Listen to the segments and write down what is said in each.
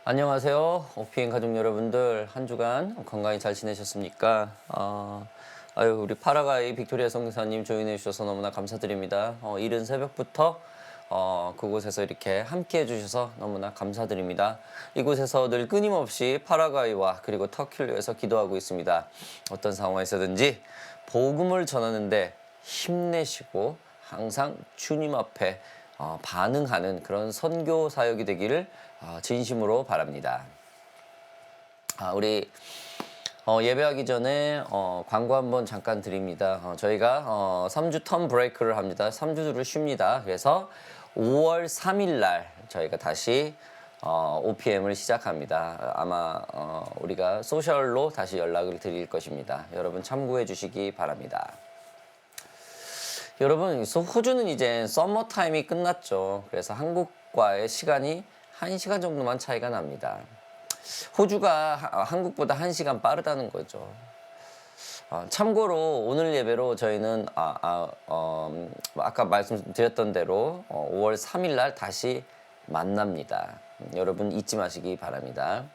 안녕하세요. 오피엔 가족 여러분들, 한 주간 건강히 잘 지내셨습니까? 우리 파라과이 빅토리아 선교사님 조인해 주셔서 너무나 감사드립니다. 이른 새벽부터 그곳에서 이렇게 함께 해주셔서 너무나 감사드립니다. 이곳에서 늘 끊임없이 파라과이와 그리고 터키를 위해서 기도하고 있습니다. 어떤 상황에서든지 복음을 전하는데 힘내시고 항상 주님 앞에 반응하는 그런 선교 사역이 되기를 진심으로 바랍니다. 우리 예배하기 전에 광고 한번 잠깐 드립니다. 저희가 3주 텀 브레이크를 합니다. 3주를 쉽니다. 그래서 5월 3일 날 저희가 다시 OPM을 시작합니다. 아마 우리가 소셜로 다시 연락을 드릴 것입니다. 여러분 참고해 주시기 바랍니다. 여러분, 호주는 이제 서머 타임이 끝났죠. 그래서 한국과의 시간이 1시간 정도만 차이가 납니다. 호주가 한국보다 1시간 빠르다는 거죠. 참고로 오늘 예배로 저희는 아까 말씀드렸던 대로 5월 3일 날 다시 만납니다. 여러분 잊지 마시기 바랍니다.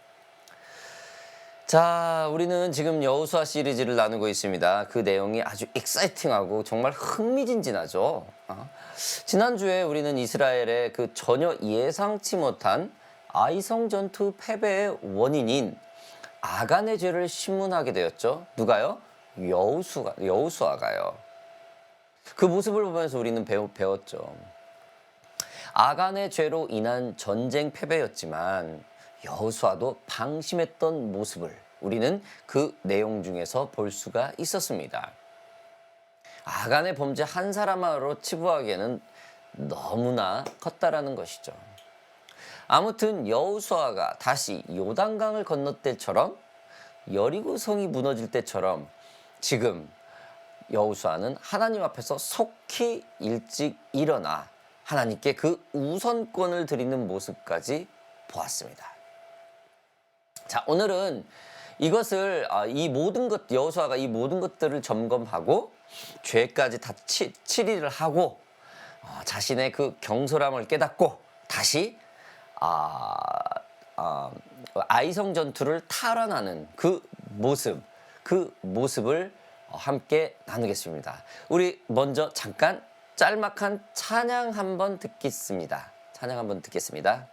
자, 우리는 지금 여호수아 시리즈를 나누고 있습니다. 그 내용이 아주 익사이팅하고 정말 흥미진진하죠. 지난주에 우리는 이스라엘의 그 전혀 예상치 못한 아이성 전투 패배의 원인인 아간의 죄를 신문하게 되었죠. 누가요? 여호수아가요. 그 모습을 보면서 우리는 배웠죠. 아간의 죄로 인한 전쟁 패배였지만 여호수아도 방심했던 모습을 우리는 그 내용 중에서 볼 수가 있었습니다. 아간의 범죄 한 사람으로 치부하기에는 너무나 컸다라는 것이죠. 아무튼 여호수아가 다시 요단강을 건널 때처럼 여리고 성이 무너질 때처럼 지금 여호수아는 하나님 앞에서 속히 일찍 일어나 하나님께 그 우선권을 드리는 모습까지 보았습니다. 자, 오늘은 이것을 여호수아가 이 모든 것들을 점검하고 죄까지 다 치리를 하고 자신의 그 경솔함을 깨닫고 다시 아이성 전투를 탈환하는 그 모습을 함께 나누겠습니다. 우리 먼저 잠깐 짤막한 찬양 한번 듣겠습니다. 찬양 한번 듣겠습니다.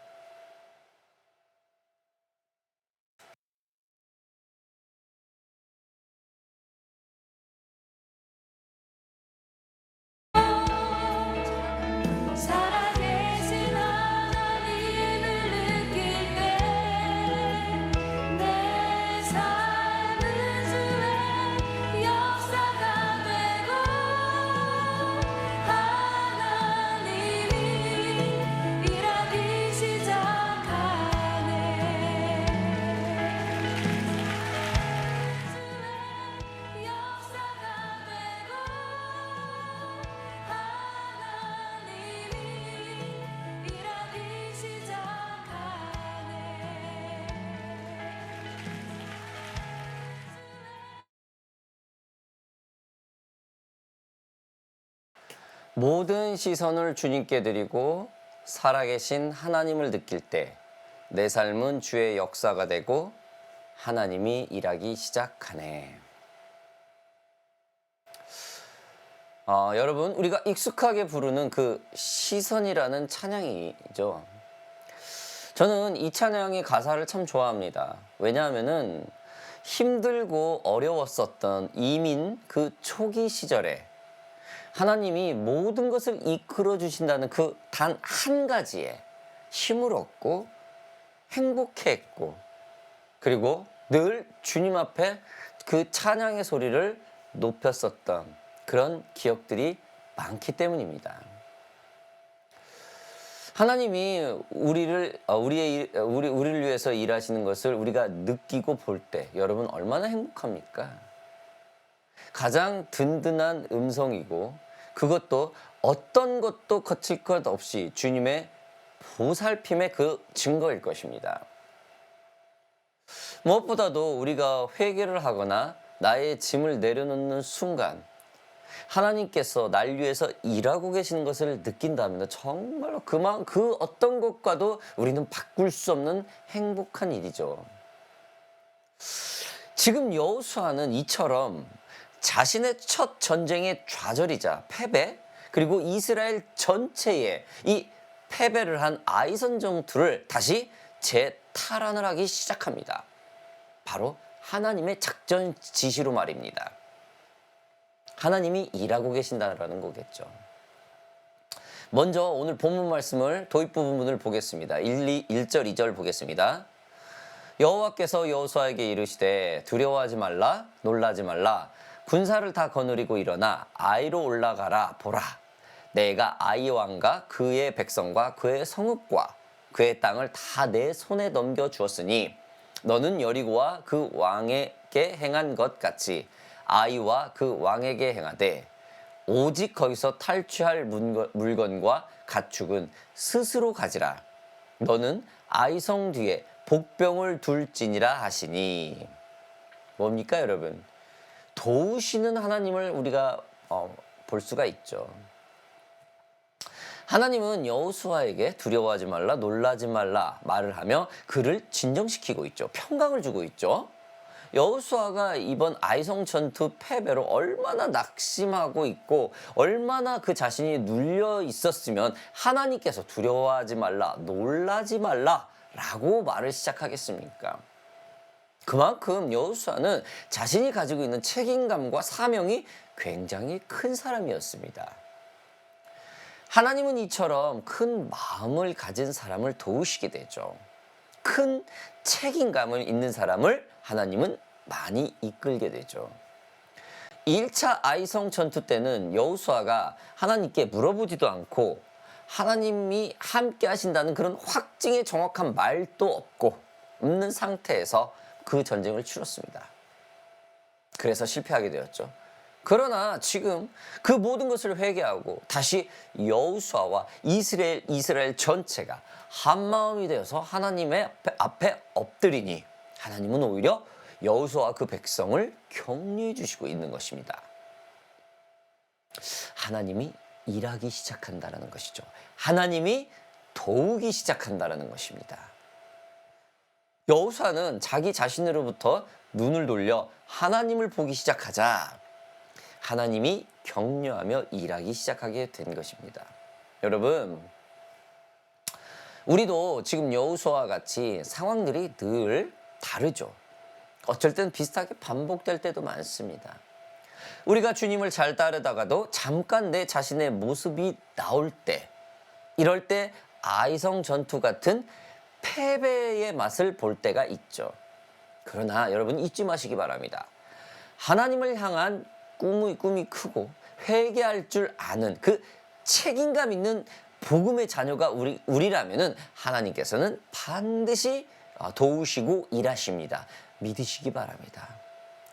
모든 시선을 주님께 드리고 살아계신 하나님을 느낄 때 내 삶은 주의 역사가 되고 하나님이 일하기 시작하네. 여러분, 우리가 익숙하게 부르는 그 시선이라는 찬양이죠. 저는 이 찬양의 가사를 참 좋아합니다. 왜냐하면은 힘들고 어려웠었던 이민 그 초기 시절에 하나님이 모든 것을 이끌어 주신다는 그 단 한 가지에 힘을 얻고 행복해했고, 그리고 늘 주님 앞에 그 찬양의 소리를 높였었던 그런 기억들이 많기 때문입니다. 하나님이 우리를 위해서 일하시는 것을 우리가 느끼고 볼 때 여러분 얼마나 행복합니까? 가장 든든한 음성이고 그것도 어떤 것도 거칠 것 없이 주님의 보살핌의 그 증거일 것입니다. 무엇보다도 우리가 회개를 하거나 나의 짐을 내려놓는 순간 하나님께서 날 위해서 일하고 계시는 것을 느낀다면 정말로 그 어떤 것과도 우리는 바꿀 수 없는 행복한 일이죠. 지금 여호수아는 이처럼 자신의 첫 전쟁의 좌절이자 패배, 그리고 이스라엘 전체에 이 패배를 한 아이성 전투를 다시 재탈환을 하기 시작합니다. 바로 하나님의 작전 지시로 말입니다. 하나님이 일하고 계신다라는 거겠죠. 먼저 오늘 본문 말씀을 도입 부분을 보겠습니다. 1절 2절 보겠습니다. 여호와께서 여호수아에게 이르시되 두려워하지 말라 놀라지 말라 군사를 다 거느리고 일어나 아이로 올라가라 보라 내가 아이 왕과 그의 백성과 그의 성읍과 그의 땅을 다 내 손에 넘겨 주었으니 너는 여리고와 그 왕에게 행한 것 같이 아이와 그 왕에게 행하되 오직 거기서 탈취할 물건과 가축은 스스로 가지라 너는 아이성 뒤에 복병을 둘지니라 하시니. 뭡니까 여러분? 도우시는 하나님을 우리가 볼 수가 있죠. 하나님은 여호수아에게 두려워하지 말라 놀라지 말라 말을 하며 그를 진정시키고 있죠. 평강을 주고 있죠. 여호수아가 이번 아이성 전투 패배로 얼마나 낙심하고 있고 얼마나 그 자신이 눌려 있었으면 하나님께서 두려워하지 말라 놀라지 말라 라고 말을 시작하겠습니까? 그만큼 여호수아는 자신이 가지고 있는 책임감과 사명이 굉장히 큰 사람이었습니다. 하나님은 이처럼 큰 마음을 가진 사람을 도우시게 되죠. 큰 책임감을 있는 사람을 하나님은 많이 이끌게 되죠. 1차 아이성 전투 때는 여호수아가 하나님께 물어보지도 않고 하나님이 함께 하신다는 그런 확증의 정확한 말도 없는 상태에서 그 전쟁을 치렀습니다. 그래서 실패하게 되었죠. 그러나 지금 그 모든 것을 회개하고 다시 여호수아와 이스라엘 전체가 한마음이 되어서 하나님의 앞에 엎드리니 하나님은 오히려 여호수아와 그 백성을 격려해 주시고 있는 것입니다. 하나님이 일하기 시작한다는 것이죠. 하나님이 도우기 시작한다는 것입니다. 여호수아는 자기 자신으로부터 눈을 돌려 하나님을 보기 시작하자 하나님이 격려하며 일하기 시작하게 된 것입니다. 여러분, 우리도 지금 여호수아와 같이 상황들이 늘 다르죠. 어쩔 땐 비슷하게 반복될 때도 많습니다. 우리가 주님을 잘 따르다가도 잠깐 내 자신의 모습이 나올 때, 이럴 때 아이성 전투 같은 패배의 맛을 볼 때가 있죠. 그러나 여러분 잊지 마시기 바랍니다. 하나님을 향한 꿈이 크고 회개할 줄 아는 그 책임감 있는 복음의 자녀가 우리라면은 하나님께서는 반드시 도우시고 일하십니다. 믿으시기 바랍니다.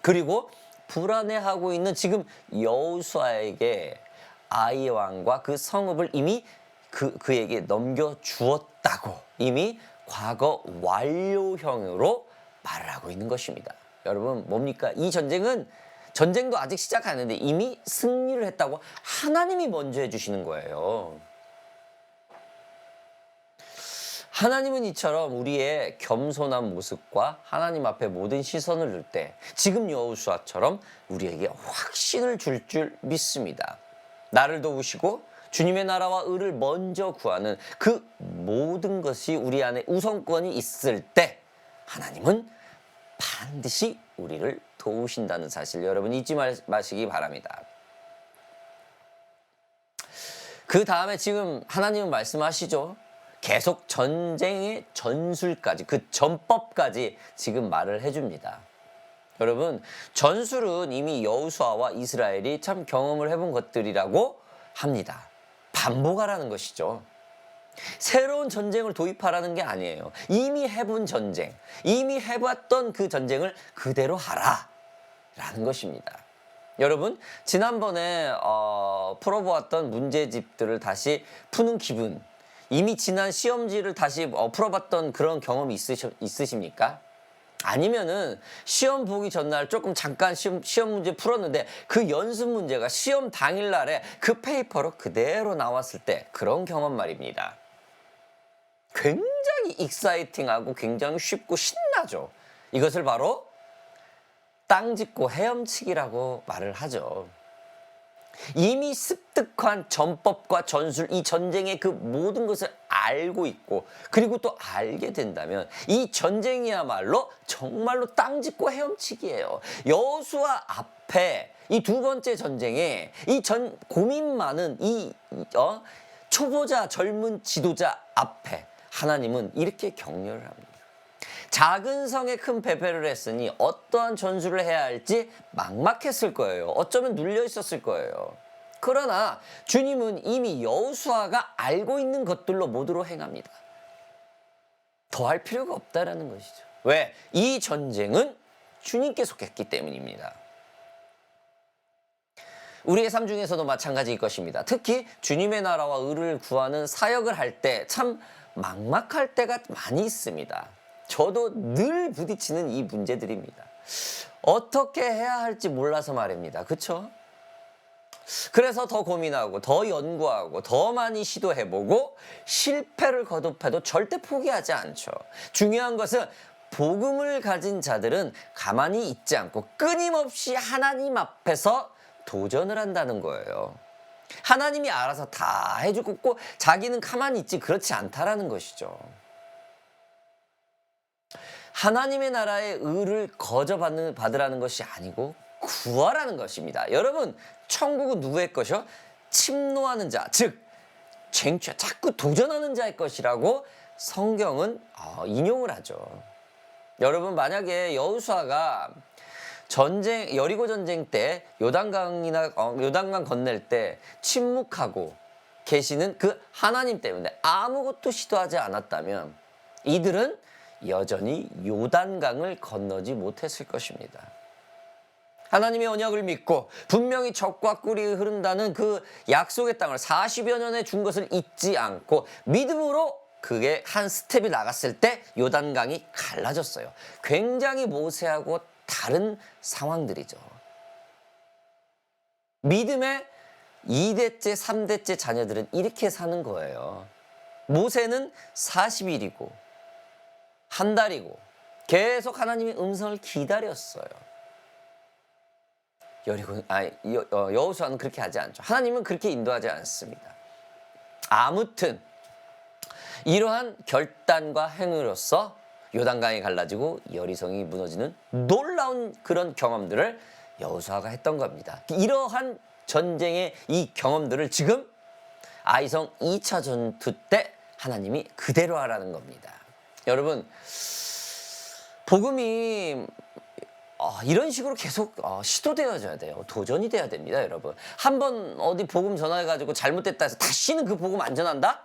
그리고 불안해하고 있는 지금 여호수아에게 아이 왕과 그 성읍을 이미 그에게 넘겨 주었다고 이미 과거 완료형으로 말을 하고 있는 것입니다. 여러분 뭡니까? 이 전쟁도 아직 시작 안 했는데 이미 승리를 했다고 하나님이 먼저 해주시는 거예요. 하나님은 이처럼 우리의 겸손한 모습과 하나님 앞에 모든 시선을 둘 때 지금 여호수아처럼 우리에게 확신을 줄 믿습니다. 나를 도우시고 주님의 나라와 의를 먼저 구하는 그 모든 것이 우리 안에 우선권이 있을 때 하나님은 반드시 우리를 도우신다는 사실 여러분 잊지 마시기 바랍니다. 그 다음에 지금 하나님은 말씀하시죠. 계속 전쟁의 전술까지 그 전법까지 지금 말을 해줍니다. 여러분 전술은 이미 여호수아와 이스라엘이 참 경험을 해본 것들이라고 합니다. 반복하라는 것이죠. 새로운 전쟁을 도입하라는 게 아니에요. 이미 해본 전쟁, 이미 해봤던 그 전쟁을 그대로 하라 라는 것입니다. 여러분 지난번에 풀어보았던 문제집들을 다시 푸는 기분, 이미 지난 시험지를 다시 풀어봤던 그런 경험이 있으십니까? 아니면은 시험 보기 전날 조금 잠깐 시험 문제 풀었는데 그 연습 문제가 시험 당일날에 그 페이퍼로 그대로 나왔을 때 그런 경험 말입니다. 굉장히 익사이팅하고 굉장히 쉽고 신나죠. 이것을 바로 땅 짚고 헤엄치기라고 말을 하죠. 이미 습득한 전법과 전술, 이 전쟁의 그 모든 것을 알고 있고 그리고 또 알게 된다면 이 전쟁이야말로 정말로 땅 짚고 헤엄치기예요. 여호수아 앞에 이 두 번째 전쟁에 이 고민 많은 초보자 젊은 지도자 앞에 하나님은 이렇게 격려를 합니다. 작은 성에 큰 배배를 했으니 어떠한 전술을 해야 할지 막막했을 거예요. 어쩌면 눌려 있었을 거예요. 그러나 주님은 이미 여호수아가 알고 있는 것들로 모두로 행합니다. 더 할 필요가 없다라는 것이죠. 왜? 이 전쟁은 주님께 속했기 때문입니다. 우리의 삶 중에서도 마찬가지일 것입니다. 특히 주님의 나라와 의를 구하는 사역을 할 때 참 막막할 때가 많이 있습니다. 저도 늘 부딪히는 이 문제들입니다. 어떻게 해야 할지 몰라서 말입니다. 그렇죠? 그래서 더 고민하고 더 연구하고 더 많이 시도해보고 실패를 거듭해도 절대 포기하지 않죠. 중요한 것은 복음을 가진 자들은 가만히 있지 않고 끊임없이 하나님 앞에서 도전을 한다는 거예요. 하나님이 알아서 다 해주고 꼭 자기는 가만히 있지 그렇지 않다라는 것이죠. 하나님의 나라의 의를 거저 받으라는 것이 아니고 구하라는 것입니다. 여러분, 천국은 누구의 것이요? 침노하는 자, 즉 쟁취, 자꾸 도전하는 자의 것이라고 성경은 인용을 하죠. 여러분, 만약에 여호수아가 여리고 전쟁 때 요단강 건넬 때 침묵하고 계시는 그 하나님 때문에 아무것도 시도하지 않았다면 이들은 여전히 요단강을 건너지 못했을 것입니다. 하나님의 언약을 믿고 분명히 적과 꿀이 흐른다는 그 약속의 땅을 40여 년에 준 것을 잊지 않고 믿음으로 그게 한 스텝이 나갔을 때 요단강이 갈라졌어요. 굉장히 모세하고 다른 상황들이죠. 믿음의 2대째, 3대째 자녀들은 이렇게 사는 거예요. 모세는 40일이고 한 달이고 계속 하나님의 음성을 기다렸어요. 여호수아는 그렇게 하지 않죠. 하나님은 그렇게 인도하지 않습니다. 아무튼 이러한 결단과 행위로서 요단강이 갈라지고 여리성이 무너지는 놀라운 그런 경험들을 여호수아가 했던 겁니다. 이러한 전쟁의 이 경험들을 지금 아이성 2차 전투 때 하나님이 그대로 하라는 겁니다. 여러분, 복음이 이런 식으로 계속 시도되어져야 돼요. 도전이 돼야 됩니다, 여러분. 한번 어디 복음 전화해가지고 잘못됐다 해서 다시는 그 복음 안 전한다?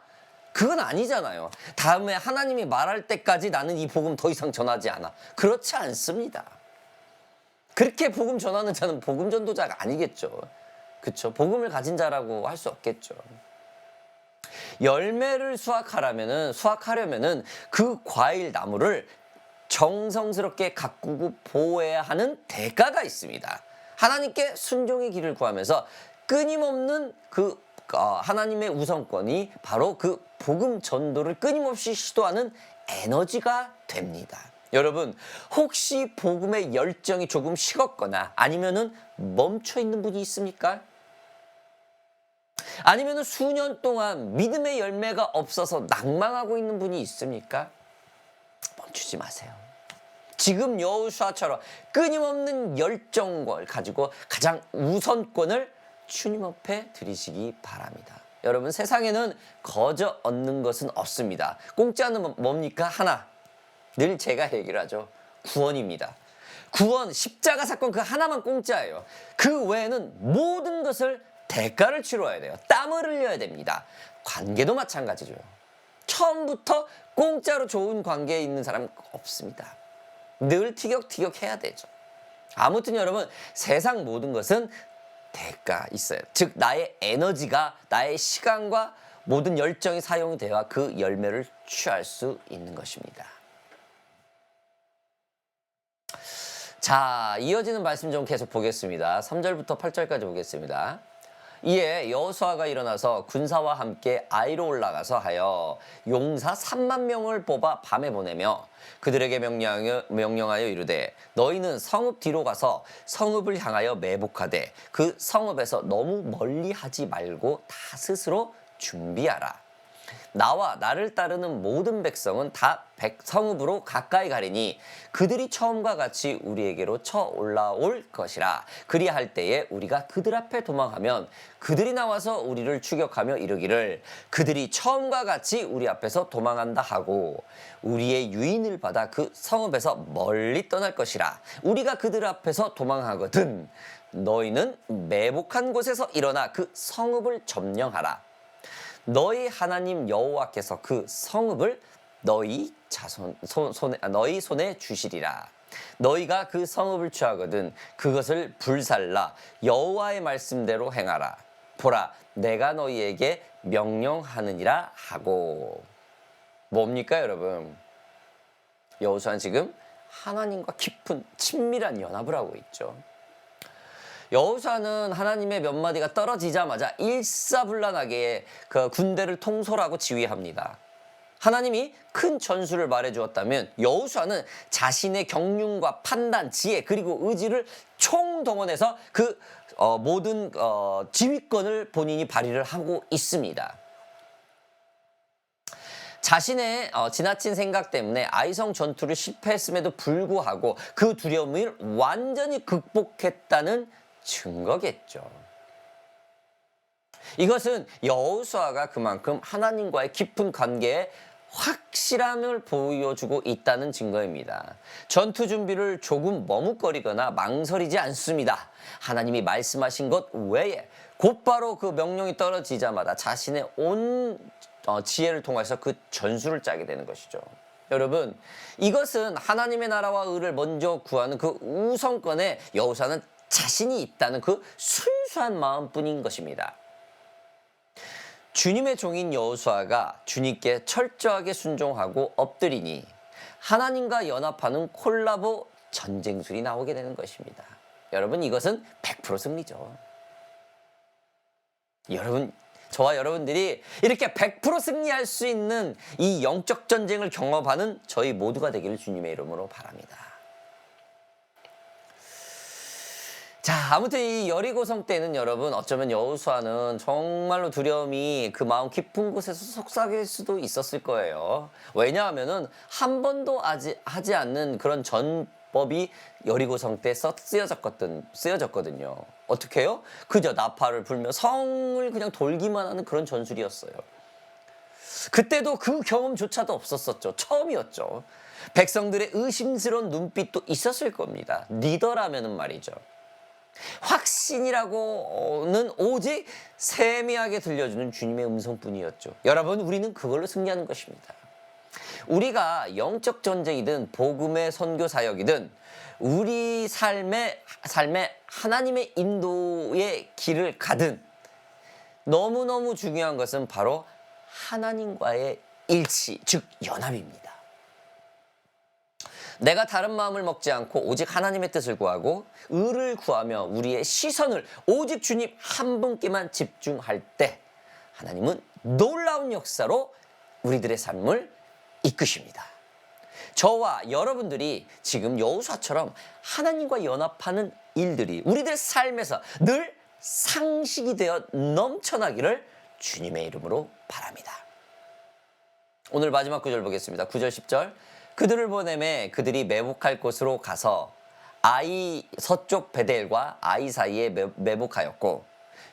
그건 아니잖아요. 다음에 하나님이 말할 때까지 나는 이 복음 더 이상 전하지 않아. 그렇지 않습니다. 그렇게 복음 전하는 자는 복음 전도자가 아니겠죠. 그렇죠? 복음을 가진 자라고 할 수 없겠죠. 열매를 수확하려면은 그 과일 나무를 정성스럽게 가꾸고 보호해야 하는 대가가 있습니다. 하나님께 순종의 길을 구하면서 끊임없는 하나님의 우선권이 바로 그 복음 전도를 끊임없이 시도하는 에너지가 됩니다. 여러분, 혹시 복음의 열정이 조금 식었거나 아니면은 멈춰 있는 분이 있습니까? 아니면은 수년 동안 믿음의 열매가 없어서 낭망하고 있는 분이 있습니까? 멈추지 마세요. 지금 여호수아처럼 끊임없는 열정을 가지고 가장 우선권을 주님 앞에 드리시기 바랍니다. 여러분, 세상에는 거저 얻는 것은 없습니다. 공짜는 뭡니까? 하나. 늘 제가 얘기를 하죠. 구원입니다. 구원, 십자가 사건 그 하나만 공짜예요. 그 외에는 모든 것을 대가를 치러야 돼요. 땀을 흘려야 됩니다. 관계도 마찬가지죠. 처음부터 공짜로 좋은 관계에 있는 사람은 없습니다. 늘 티격태격 해야 되죠. 아무튼 여러분, 세상 모든 것은 대가 있어요. 즉 나의 에너지가, 나의 시간과 모든 열정이 사용이 되어야 그 열매를 취할 수 있는 것입니다. 자, 이어지는 말씀 좀 계속 보겠습니다. 3절부터 8절까지 보겠습니다. 이에 여호수아가 일어나서 군사와 함께 아이로 올라가서 하여 용사 3만 명을 뽑아 밤에 보내며 그들에게 명령하여 이르되 너희는 성읍 뒤로 가서 성읍을 향하여 매복하되 그 성읍에서 너무 멀리 하지 말고 다 스스로 준비하라. 나와 나를 따르는 모든 백성은 다 성읍으로 가까이 가리니 그들이 처음과 같이 우리에게로 쳐 올라올 것이라. 그리할 때에 우리가 그들 앞에 도망하면 그들이 나와서 우리를 추격하며 이르기를 그들이 처음과 같이 우리 앞에서 도망한다 하고 우리의 유인을 받아 그 성읍에서 멀리 떠날 것이라. 우리가 그들 앞에서 도망하거든 너희는 매복한 곳에서 일어나 그 성읍을 점령하라. 너희 하나님 여호와께서 그 성읍을 너희 손에 주시리라. 너희가 그 성읍을 취하거든 그것을 불살라 여호와의 말씀대로 행하라. 보라 내가 너희에게 명령하느니라 하고. 뭡니까 여러분? 여호수아는 지금 하나님과 깊은 친밀한 연합을 하고 있죠. 여호수아는 하나님의 몇 마디가 떨어지자마자 일사불란하게 그 군대를 통솔하고 지휘합니다. 하나님이 큰 전술을 말해주었다면 여호수아는 자신의 경륜과 판단, 지혜 그리고 의지를 총동원해서 그 모든 지휘권을 본인이 발휘를 하고 있습니다. 자신의 지나친 생각 때문에 아이성 전투를 실패했음에도 불구하고 그 두려움을 완전히 극복했다는 증거겠죠. 이것은 여호수아가 그만큼 하나님과의 깊은 관계에 확실함을 보여주고 있다는 증거입니다. 전투 준비를 조금 머뭇거리거나 망설이지 않습니다. 하나님이 말씀하신 것 외에 곧바로 그 명령이 떨어지자마자 자신의 온 지혜를 통해서 그 전술을 짜게 되는 것이죠. 여러분, 이것은 하나님의 나라와 의를 먼저 구하는 그 우선권에 여호수아는 자신이 있다는 그 순수한 마음뿐인 것입니다. 주님의 종인 여호수아가 주님께 철저하게 순종하고 엎드리니 하나님과 연합하는 콜라보 전쟁술이 나오게 되는 것입니다. 여러분, 이것은 100% 승리죠. 여러분, 저와 여러분들이 이렇게 100% 승리할 수 있는 이 영적 전쟁을 경험하는 저희 모두가 되기를 주님의 이름으로 바랍니다. 자, 아무튼 이 여리고성 때는 여러분 어쩌면 여호수아는 정말로 두려움이 그 마음 깊은 곳에서 속삭일 수도 있었을 거예요. 왜냐하면은 한 번도 하지 않는 그런 전법이 여리고성 때 쓰여졌거든요. 어떻게 해요? 그저 나팔을 불며 성을 그냥 돌기만 하는 그런 전술이었어요. 그때도 그 경험조차도 없었었죠. 처음이었죠. 백성들의 의심스러운 눈빛도 있었을 겁니다. 리더라면은 말이죠. 확신이라고는 오직 세미하게 들려주는 주님의 음성뿐이었죠. 여러분, 우리는 그걸로 승리하는 것입니다. 우리가 영적 전쟁이든 복음의 선교 사역이든 우리 삶에 하나님의 인도의 길을 가든 너무너무 중요한 것은 바로 하나님과의 일치, 즉 연합입니다. 내가 다른 마음을 먹지 않고 오직 하나님의 뜻을 구하고 의를 구하며 우리의 시선을 오직 주님 한 분께만 집중할 때 하나님은 놀라운 역사로 우리들의 삶을 이끄십니다. 저와 여러분들이 지금 여호수아처럼 하나님과 연합하는 일들이 우리들 삶에서 늘 상식이 되어 넘쳐나기를 주님의 이름으로 바랍니다. 오늘 마지막 구절 보겠습니다. 9절 10절. 그들을 보내매 그들이 매복할 곳으로 가서 아이 서쪽 베델과 아이 사이에 매복하였고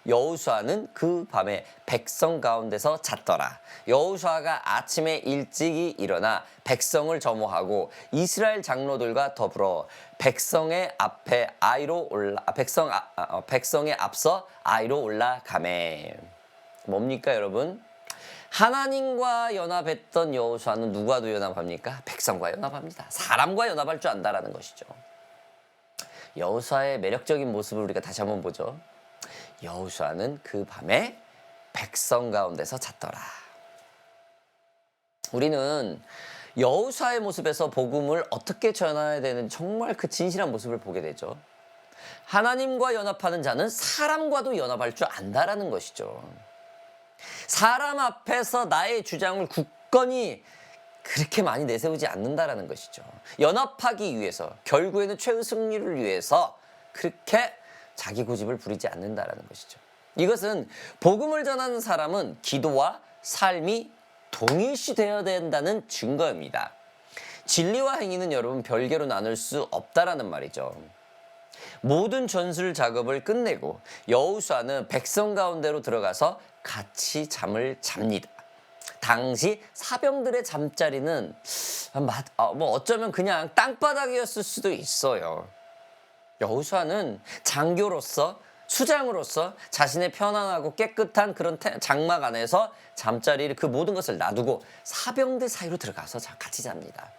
여호수아는 그 밤에 백성 가운데서 잤더라. 여호수아가 아침에 일찍이 일어나 백성을 점호하고 이스라엘 장로들과 더불어 백성의 앞서 아이로 올라가매. 뭡니까 여러분? 하나님과 연합했던 여호수아는 누구와도 연합합니까? 백성과 연합합니다. 사람과 연합할 줄 안다라는 것이죠. 여호수아의 매력적인 모습을 우리가 다시 한번 보죠. 여호수아는 그 밤에 백성 가운데서 잤더라. 우리는 여호수아의 모습에서 복음을 어떻게 전해야 되는지 정말 그 진실한 모습을 보게 되죠. 하나님과 연합하는 자는 사람과도 연합할 줄 안다라는 것이죠. 사람 앞에서 나의 주장을 굳건히 그렇게 많이 내세우지 않는다라는 것이죠. 연합하기 위해서, 결국에는 최후 승리를 위해서 그렇게 자기 고집을 부리지 않는다라는 것이죠. 이것은 복음을 전하는 사람은 기도와 삶이 동일시되어야 된다는 증거입니다. 진리와 행위는 여러분 별개로 나눌 수 없다라는 말이죠. 모든 전술 작업을 끝내고 여호수아는 백성 가운데로 들어가서 같이 잠을 잡니다. 당시 사병들의 잠자리는 어쩌면 그냥 땅바닥이었을 수도 있어요. 여호수아는 장교로서, 수장으로서 자신의 편안하고 깨끗한 그런 장막 안에서 잠자리를, 그 모든 것을 놔두고 사병들 사이로 들어가서 같이 잡니다.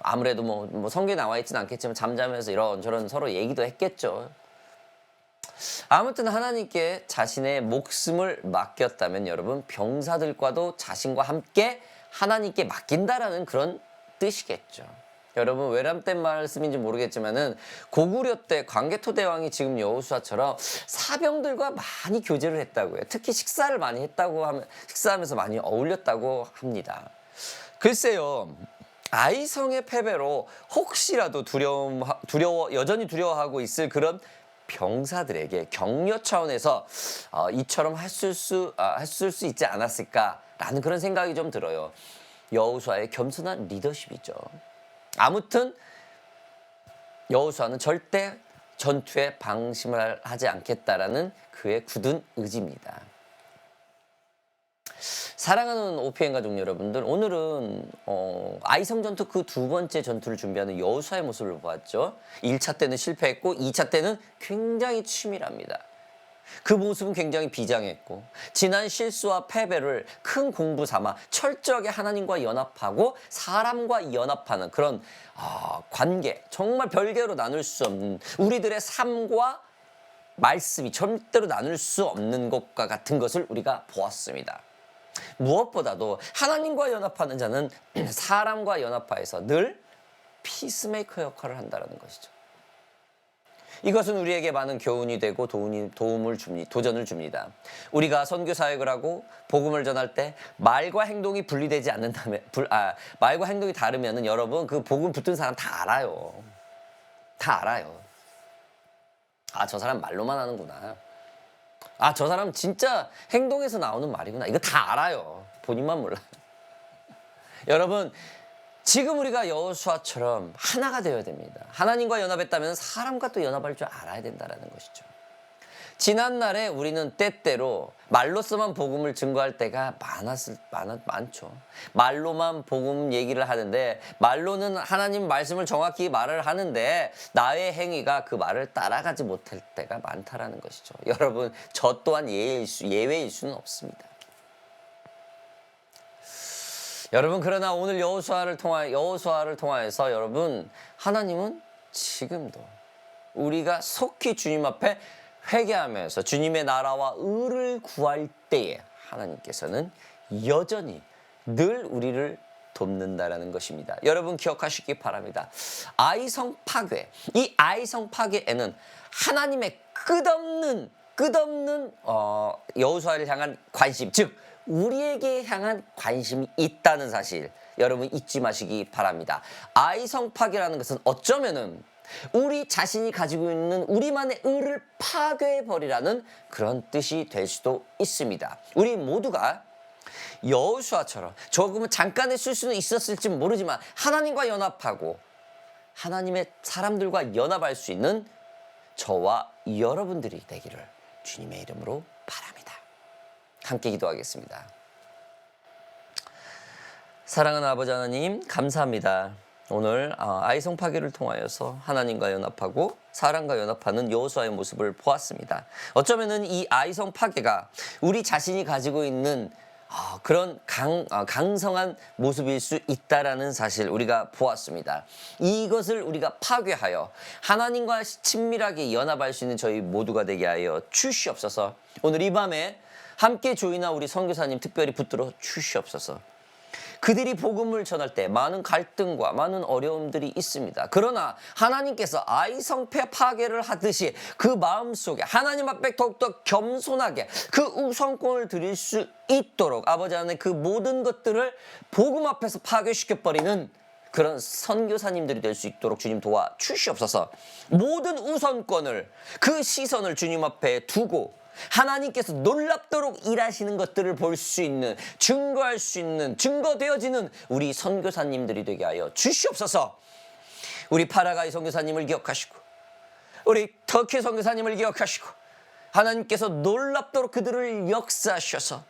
아무래도 뭐 성경에 나와 있지는 않겠지만 잠자면서 이런저런 서로 얘기도 했겠죠. 아무튼 하나님께 자신의 목숨을 맡겼다면 여러분, 병사들과도 자신과 함께 하나님께 맡긴다라는 그런 뜻이겠죠. 여러분, 외람된 말씀인지 모르겠지만은 고구려 때 광개토 대왕이 지금 여호수아처럼 사병들과 많이 교제를 했다고요. 특히 식사를 많이 했다고 하면, 식사하면서 많이 어울렸다고 합니다. 글쎄요, 아이성의 패배로 혹시라도 여전히 두려워하고 있을 그런 병사들에게 격려 차원에서 이처럼 했을 수 있지 않았을까라는 그런 생각이 좀 들어요. 여호수아의 겸손한 리더십이죠. 아무튼 여호수아는 절대 전투에 방심을 하지 않겠다라는 그의 굳은 의지입니다. 사랑하는 OPN 가족 여러분들, 오늘은 아이성 전투 그 두 번째 전투를 준비하는 여호수아의 모습을 보았죠. 1차 때는 실패했고 2차 때는 굉장히 치밀합니다. 그 모습은 굉장히 비장했고, 지난 실수와 패배를 큰 공부 삼아 철저하게 하나님과 연합하고 사람과 연합하는 그런 관계, 정말 별개로 나눌 수 없는, 우리들의 삶과 말씀이 절대로 나눌 수 없는 것과 같은 것을 우리가 보았습니다. 무엇보다도 하나님과 연합하는 자는 사람과 연합하여서 늘 피스메이커 역할을 한다는 것이죠. 이것은 우리에게 많은 교훈이 되고 도전을 줍니다. 우리가 선교 사역을 하고 복음을 전할 때 말과 행동이 분리되지 않는다면, 말과 행동이 다르면은 여러분, 그 복음 붙은 사람 다 알아요. 다 알아요. 저 사람 말로만 하는구나. 저 사람 진짜 행동에서 나오는 말이구나. 이거 다 알아요. 본인만 몰라요. 여러분, 지금 우리가 여호수아처럼 하나가 되어야 됩니다. 하나님과 연합했다면 사람과 또 연합할 줄 알아야 된다는 것이죠. 지난날에 우리는 때때로 말로서만 복음을 증거할 때가 많죠. 말로만 복음 얘기를 하는데, 말로는 하나님 말씀을 정확히 말을 하는데 나의 행위가 그 말을 따라가지 못할 때가 많다라는 것이죠. 여러분, 저 또한 예외일 수는 없습니다. 여러분, 그러나 오늘 여호수아를 통하여서 여러분, 하나님은 지금도 우리가 속히 주님 앞에 회개하면서 주님의 나라와 의를 구할 때에 하나님께서는 여전히 늘 우리를 돕는다라는 것입니다. 여러분, 기억하시기 바랍니다. 아이성 파괴, 이 아이성 파괴에는 하나님의 끝없는 여호수아를 향한 관심, 즉 우리에게 향한 관심이 있다는 사실, 여러분 잊지 마시기 바랍니다. 아이성 파괴라는 것은 어쩌면은 우리 자신이 가지고 있는 우리만의 의를 파괴해버리라는 그런 뜻이 될 수도 있습니다. 우리 모두가 여호수아처럼 조금은 잠깐의 실수는 있었을지 모르지만 하나님과 연합하고 하나님의 사람들과 연합할 수 있는 저와 여러분들이 되기를 주님의 이름으로 바랍니다. 함께 기도하겠습니다. 사랑하는 아버지 하나님, 감사합니다. 오늘 아이성 파괴를 통하여서 하나님과 연합하고 사람과 연합하는 여호수아의 모습을 보았습니다. 어쩌면은 이 아이성 파괴가 우리 자신이 가지고 있는 그런 강성한 모습일 수 있다라는 사실 우리가 보았습니다. 이것을 우리가 파괴하여 하나님과 친밀하게 연합할 수 있는 저희 모두가 되게 하여 주시옵소서. 오늘 이 밤에 함께 조이나 우리 선교사님 특별히 붙들어 주시옵소서. 그들이 복음을 전할 때 많은 갈등과 많은 어려움들이 있습니다. 그러나 하나님께서 아이성패 파괴를 하듯이 그 마음속에 하나님 앞에 더욱더 겸손하게 그 우선권을 드릴 수 있도록 아버지 안에 그 모든 것들을 복음 앞에서 파괴시켜버리는 그런 선교사님들이 될 수 있도록 주님 도와 주시옵소서. 모든 우선권을 그 시선을 주님 앞에 두고 하나님께서 놀랍도록 일하시는 것들을 볼 수 있는 증거할 수 있는 증거되어지는 우리 선교사님들이 되게 하여 주시옵소서. 우리 파라과이 선교사님을 기억하시고 우리 터키 선교사님을 기억하시고 하나님께서 놀랍도록 그들을 역사하셔서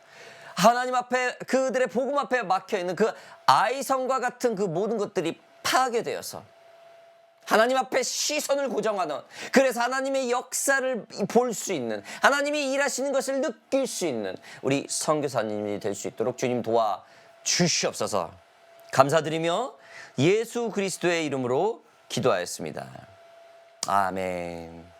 하나님 앞에 그들의 복음 앞에 막혀있는 그 아이성과 같은 그 모든 것들이 파괴되어서 하나님 앞에 시선을 고정하는 그래서 하나님의 역사를 볼 수 있는 하나님이 일하시는 것을 느낄 수 있는 우리 선교사님이 될 수 있도록 주님 도와 주시옵소서. 감사드리며 예수 그리스도의 이름으로 기도하였습니다. 아멘.